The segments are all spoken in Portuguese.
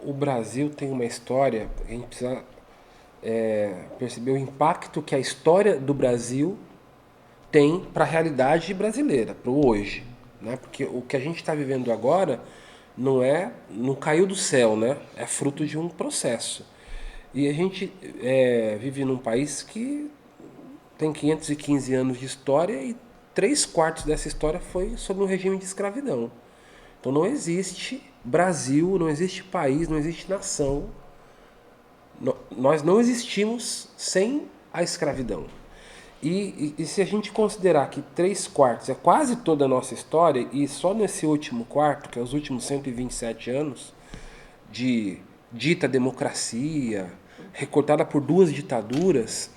o Brasil tem uma história, a gente precisa perceber o impacto que a história do Brasil tem para a realidade brasileira, para o hoje, né? Porque o que a gente está vivendo agora não caiu do céu, né? É fruto de um processo. E a gente vive num país que tem 515 anos de história e 3/4 dessa história foi sob um regime de escravidão. Então não existe Brasil, não existe país, não existe nação. Nós não existimos sem a escravidão. E se a gente considerar que 3/4 é quase toda a nossa história, e só nesse último quarto, que é os últimos 127 anos, de dita democracia, recortada por duas ditaduras,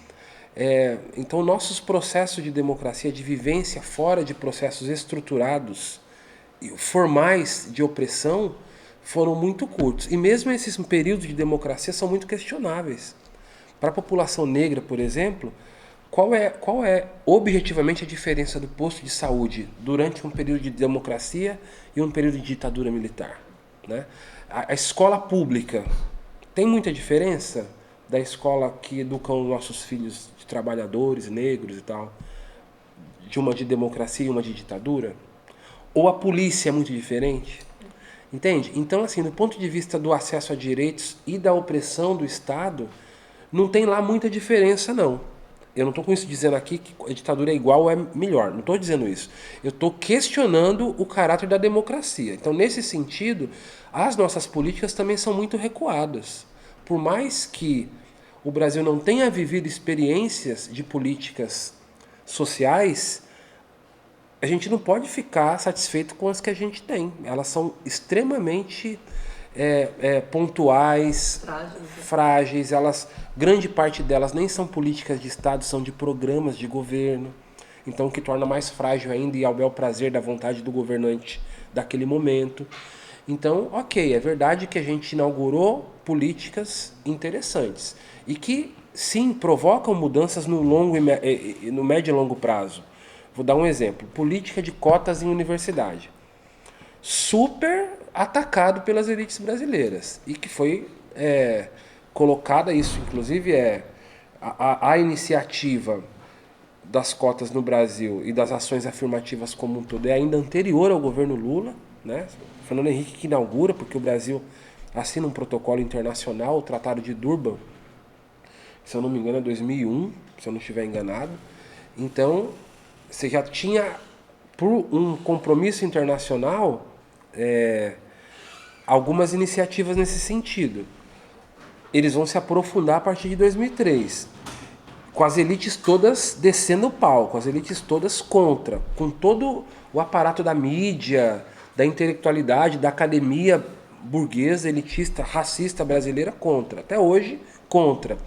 então nossos processos de democracia, de vivência fora de processos estruturados, formais de opressão, foram muito curtos. E mesmo esses períodos de democracia são muito questionáveis. Para a população negra, por exemplo, qual é objetivamente a diferença do posto de saúde durante um período de democracia e um período de ditadura militar? Né? A escola pública tem muita diferença da escola que educa os nossos filhos de trabalhadores negros e tal, de uma de democracia e uma de ditadura? Ou a polícia é muito diferente? Entende? Então, assim, do ponto de vista do acesso a direitos e da opressão do Estado, não tem lá muita diferença, não. Eu não estou com isso dizendo aqui que a ditadura é igual ou é melhor. Não estou dizendo isso. Eu estou questionando o caráter da democracia. Então, nesse sentido, as nossas políticas também são muito recuadas. Por mais que o Brasil não tenha vivido experiências de políticas sociais, a gente não pode ficar satisfeito com as que a gente tem. Elas são extremamente pontuais, frágeis. Grande parte delas nem são políticas de Estado, são de programas de governo. Então, o que torna mais frágil ainda e ao bel prazer da vontade do governante daquele momento. Então, ok, é verdade que a gente inaugurou políticas interessantes e que, sim, provocam mudanças no médio e longo prazo. Vou dar um exemplo. Política de cotas em universidade. Super atacado pelas elites brasileiras. E que foi colocada isso, inclusive, a iniciativa das cotas no Brasil e das ações afirmativas como um todo é ainda anterior ao governo Lula, né? Fernando Henrique que inaugura, porque o Brasil assina um protocolo internacional, o Tratado de Durban, se eu não me engano é 2001, se eu não estiver enganado. Então, você já tinha, por um compromisso internacional, algumas iniciativas nesse sentido. Eles vão se aprofundar a partir de 2003, com as elites todas descendo o pau, com as elites todas contra, com todo o aparato da mídia, da intelectualidade, da academia burguesa, elitista, racista brasileira contra. Até hoje, contra.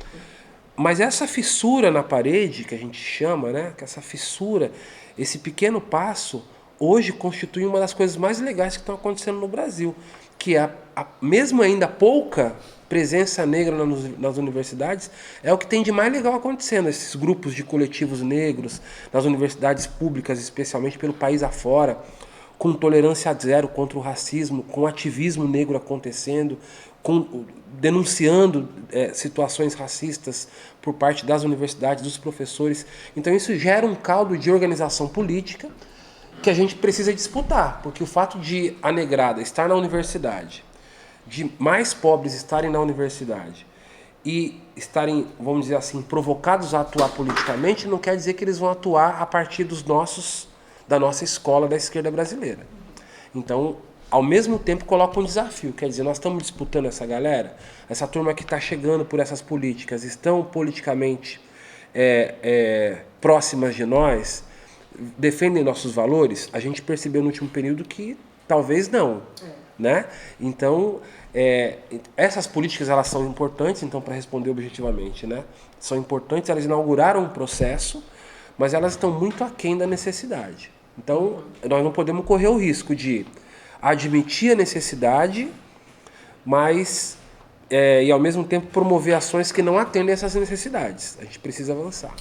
Mas essa fissura na parede, que a gente chama, né? Que essa fissura, esse pequeno passo, hoje constitui uma das coisas mais legais que estão acontecendo no Brasil, que é mesmo ainda pouca presença negra nas universidades, é o que tem de mais legal acontecendo, esses grupos de coletivos negros nas universidades públicas, especialmente pelo país afora, com tolerância zero contra o racismo, com ativismo negro acontecendo, denunciando situações racistas por parte das universidades, dos professores. Então isso gera um caldo de organização política que a gente precisa disputar, porque o fato de a negrada estar na universidade, de mais pobres estarem na universidade e estarem, vamos dizer assim, provocados a atuar politicamente, não quer dizer que eles vão atuar a partir da nossa escola da esquerda brasileira. Então, ao mesmo tempo, coloca um desafio. Quer dizer, nós estamos disputando essa galera, essa turma que está chegando por essas políticas, estão politicamente próximas de nós, defendem nossos valores? A gente percebeu no último período que talvez não. Né? Então, essas políticas elas são importantes, então, para responder objetivamente, né? São importantes, elas inauguraram um processo, mas elas estão muito aquém da necessidade. Então, nós não podemos correr o risco de admitir a necessidade, mas e ao mesmo tempo promover ações que não atendem essas necessidades. A gente precisa avançar.